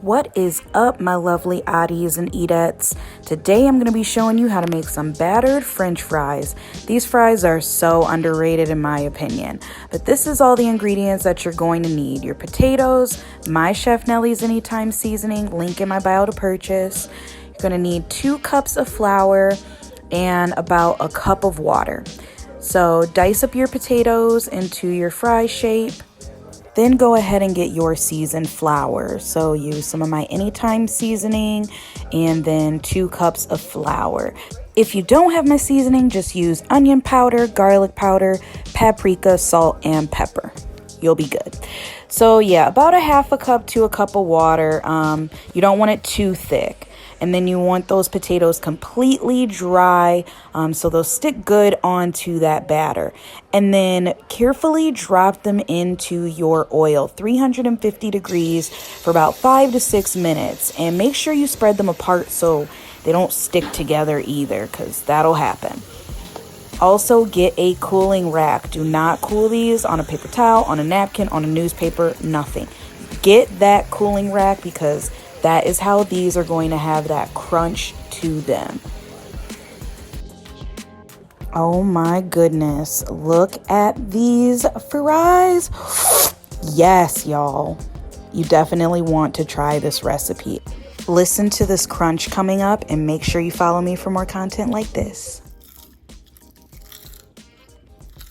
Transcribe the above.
What is up, my lovely oddies and edettes? Today I'm going to be showing you how to make some battered French fries. These fries are so underrated in my opinion, but this is all the ingredients that you're going to need. Your potatoes, my Chef Nellie's Anytime seasoning, link in my bio to purchase. You're going to need 2 cups of flour and about a cup of water. So dice up your potatoes into your fry shape. Then go ahead and get your seasoned flour. So use some of my Anytime seasoning and then 2 cups of flour. If you don't have my seasoning, just use onion powder, garlic powder, paprika, salt, and pepper. You'll be good. So yeah, about a half a cup to a cup of water. You don't want it too thick. And then you want those potatoes completely dry so they'll stick good onto that batter. And then carefully drop them into your oil, 350 degrees for about 5 to 6 minutes. And make sure you spread them apart so they don't stick together either, because that'll happen. Also, get a cooling rack. Do not cool these on a paper towel, on a napkin, on a newspaper, nothing. Get that cooling rack because that is how these are going to have that crunch to them. Oh my goodness. Look at these fries. Yes, y'all. You definitely want to try this recipe. Listen to this crunch coming up and make sure you follow me for more content like this.